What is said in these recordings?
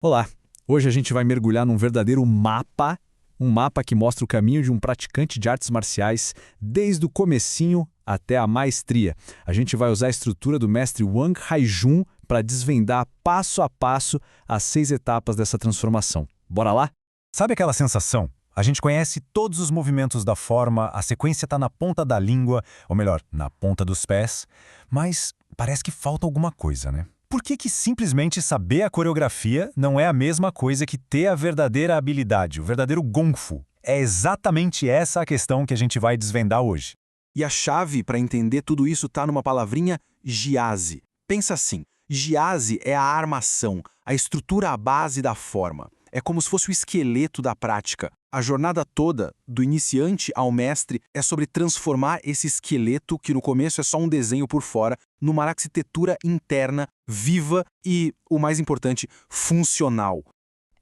Olá! Hoje a gente vai mergulhar num verdadeiro mapa, um mapa que mostra o caminho de um praticante de artes marciais desde o comecinho até a maestria. A gente vai usar a estrutura do mestre Wang Haijun para desvendar passo a passo as 6 etapas dessa transformação. Bora lá? Sabe aquela sensação? A gente conhece todos os movimentos da forma, a sequência está na ponta da língua, ou melhor, na ponta dos pés, mas parece que falta alguma coisa, né? Por que simplesmente saber a coreografia não é a mesma coisa que ter a verdadeira habilidade, o verdadeiro Gong Fu? É exatamente essa a questão que a gente vai desvendar hoje. E a chave para entender tudo isso está numa palavrinha jiazi. Pensa assim, jiazi é a armação, a estrutura à base da forma. É como se fosse o esqueleto da prática. A jornada toda, do iniciante ao mestre, é sobre transformar esse esqueleto, que no começo é só um desenho por fora, numa arquitetura interna, viva e, o mais importante, funcional.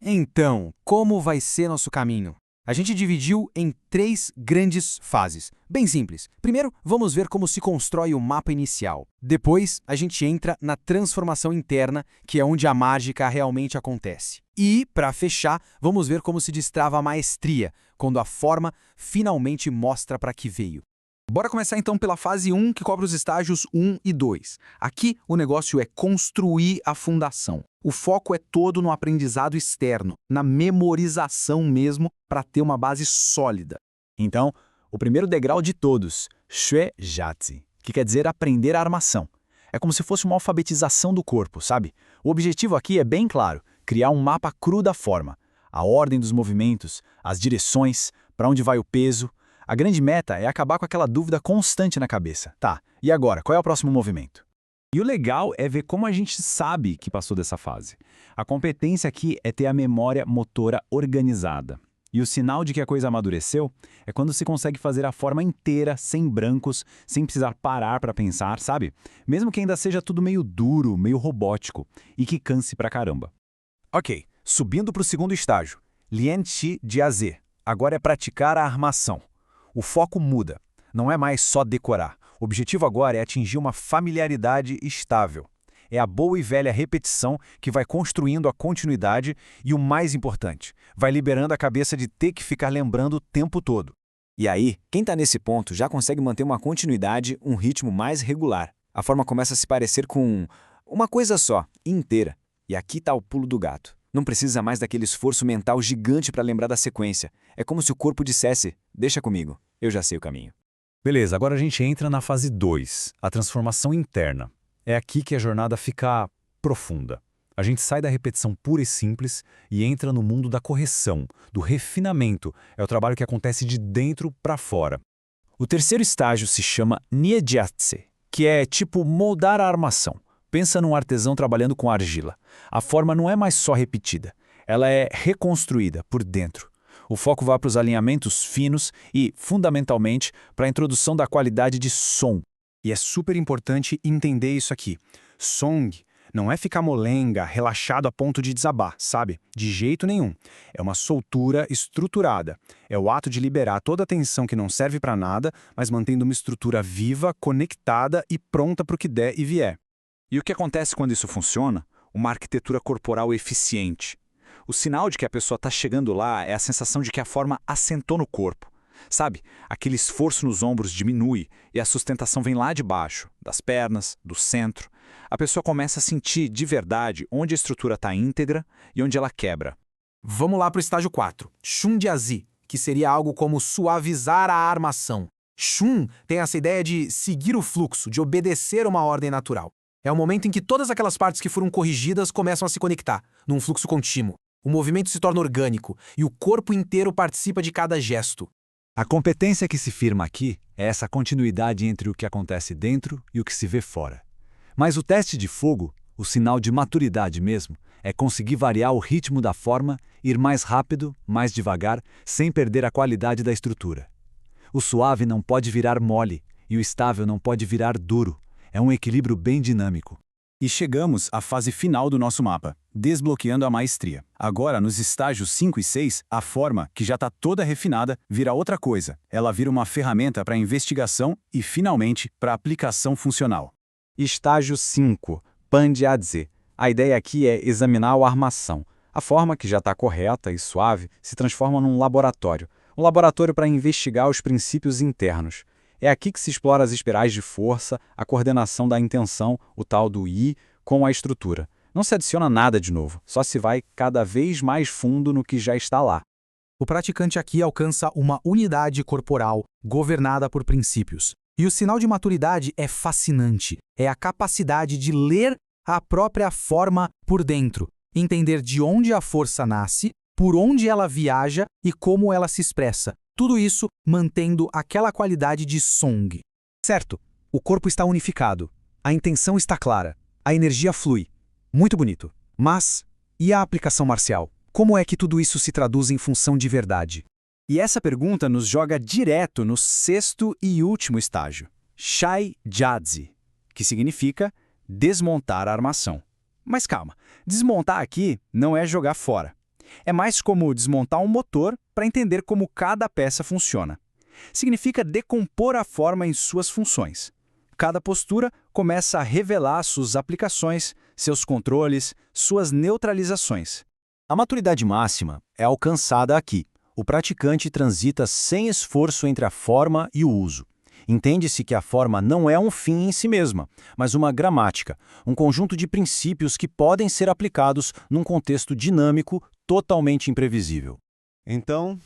Então, como vai ser nosso caminho? A gente dividiu em 3 grandes fases. Bem simples. Primeiro, vamos ver como se constrói o mapa inicial. Depois, a gente entra na transformação interna, que é onde a mágica realmente acontece. E, para fechar, vamos ver como se destrava a maestria, quando a forma finalmente mostra para que veio. Bora começar então pela fase 1, que cobre os estágios 1 e 2. Aqui, o negócio é construir a fundação. O foco é todo no aprendizado externo, na memorização mesmo, para ter uma base sólida. Então, o primeiro degrau de todos, Xue Jiazi, que quer dizer aprender a armação. É como se fosse uma alfabetização do corpo, sabe? O objetivo aqui é bem claro, criar um mapa cru da forma. A ordem dos movimentos, as direções, para onde vai o peso. A grande meta é acabar com aquela dúvida constante na cabeça. Tá, e agora, qual é o próximo movimento? E o legal é ver como a gente sabe que passou dessa fase. A competência aqui é ter a memória motora organizada. E o sinal de que a coisa amadureceu é quando se consegue fazer a forma inteira, sem brancos, sem precisar parar para pensar, sabe? Mesmo que ainda seja tudo meio duro, meio robótico, e que canse pra caramba. Ok, subindo para o segundo estágio, Lian Qi Jiazi. Agora é praticar a armação. O foco muda. Não é mais só decorar. O objetivo agora é atingir uma familiaridade estável. É a boa e velha repetição que vai construindo a continuidade e, o mais importante, vai liberando a cabeça de ter que ficar lembrando o tempo todo. E aí, quem está nesse ponto já consegue manter uma continuidade, um ritmo mais regular. A forma começa a se parecer com uma coisa só, inteira. E aqui está o pulo do gato. Não precisa mais daquele esforço mental gigante para lembrar da sequência. É como se o corpo dissesse, deixa comigo, eu já sei o caminho. Beleza, agora a gente entra na fase 2, a transformação interna. É aqui que a jornada fica profunda. A gente sai da repetição pura e simples e entra no mundo da correção, do refinamento. É o trabalho que acontece de dentro para fora. O terceiro estágio se chama Niejiatse, que é tipo moldar a armação. Pensa num artesão trabalhando com argila. A forma não é mais só repetida, ela é reconstruída por dentro. O foco vai para os alinhamentos finos e, fundamentalmente, para a introdução da qualidade de som. E é super importante entender isso aqui. Song não é ficar molenga, relaxado a ponto de desabar, sabe? De jeito nenhum. É uma soltura estruturada. É o ato de liberar toda a tensão que não serve para nada, mas mantendo uma estrutura viva, conectada e pronta para o que der e vier. E o que acontece quando isso funciona? Uma arquitetura corporal eficiente. O sinal de que a pessoa está chegando lá é a sensação de que a forma assentou no corpo. Sabe? Aquele esforço nos ombros diminui e a sustentação vem lá de baixo, das pernas, do centro. A pessoa começa a sentir de verdade onde a estrutura está íntegra e onde ela quebra. Vamos lá para o estágio 4, Shun Jiazi, que seria algo como suavizar a armação. Shun tem essa ideia de seguir o fluxo, de obedecer uma ordem natural. É o momento em que todas aquelas partes que foram corrigidas começam a se conectar, num fluxo contínuo. O movimento se torna orgânico e o corpo inteiro participa de cada gesto. A competência que se firma aqui é essa continuidade entre o que acontece dentro e o que se vê fora. Mas o teste de fogo, o sinal de maturidade mesmo, é conseguir variar o ritmo da forma, ir mais rápido, mais devagar, sem perder a qualidade da estrutura. O suave não pode virar mole e o estável não pode virar duro. É um equilíbrio bem dinâmico. E chegamos à fase final do nosso mapa, desbloqueando a maestria. Agora, nos estágios 5 e 6, a forma, que já está toda refinada, vira outra coisa. Ela vira uma ferramenta para investigação e, finalmente, para aplicação funcional. Estágio 5, Pan Jiazi. A ideia aqui é examinar a armação. A forma, que já está correta e suave, se transforma num laboratório. Um laboratório para investigar os princípios internos. É aqui que se explora as espirais de força, a coordenação da intenção, o tal do I, com a estrutura. Não se adiciona nada de novo, só se vai cada vez mais fundo no que já está lá. O praticante aqui alcança uma unidade corporal governada por princípios. E o sinal de maturidade é fascinante. É a capacidade de ler a própria forma por dentro, entender de onde a força nasce, por onde ela viaja e como ela se expressa. Tudo isso mantendo aquela qualidade de Song. Certo, o corpo está unificado, a intenção está clara, a energia flui. Muito bonito. Mas, e a aplicação marcial? Como é que tudo isso se traduz em função de verdade? E essa pergunta nos joga direto no sexto e último estágio, Shai Jatsi, que significa desmontar a armação. Mas calma, desmontar aqui não é jogar fora. É mais como desmontar um motor para entender como cada peça funciona. Significa decompor a forma em suas funções. Cada postura começa a revelar suas aplicações, seus controles, suas neutralizações. A maturidade máxima é alcançada aqui. O praticante transita sem esforço entre a forma e o uso. Entende-se que a forma não é um fim em si mesma, mas uma gramática, um conjunto de princípios que podem ser aplicados num contexto dinâmico totalmente imprevisível. Então,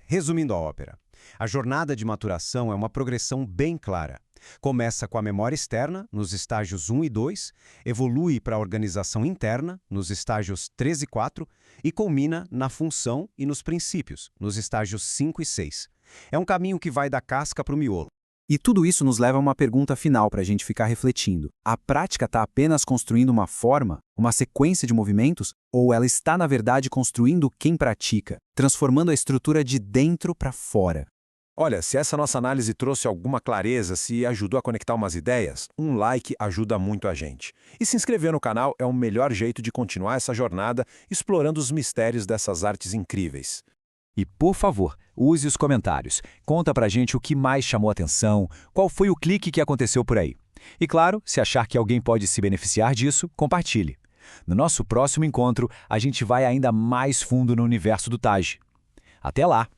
resumindo a ópera, a jornada de maturação é uma progressão bem clara. Começa com a memória externa, nos estágios 1 e 2, evolui para a organização interna, nos estágios 3 e 4, e culmina na função e nos princípios, nos estágios 5 e 6. É um caminho que vai da casca para o miolo. E tudo isso nos leva a uma pergunta final para a gente ficar refletindo. A prática está apenas construindo uma forma, uma sequência de movimentos, ou ela está, na verdade, construindo quem pratica, transformando a estrutura de dentro para fora? Olha, se essa nossa análise trouxe alguma clareza, se ajudou a conectar umas ideias, um like ajuda muito a gente. E se inscrever no canal é o melhor jeito de continuar essa jornada explorando os mistérios dessas artes incríveis. E, por favor, use os comentários. Conta pra gente o que mais chamou atenção, qual foi o clique que aconteceu por aí. E claro, se achar que alguém pode se beneficiar disso, compartilhe. No nosso próximo encontro, a gente vai ainda mais fundo no universo do Taj. Até lá!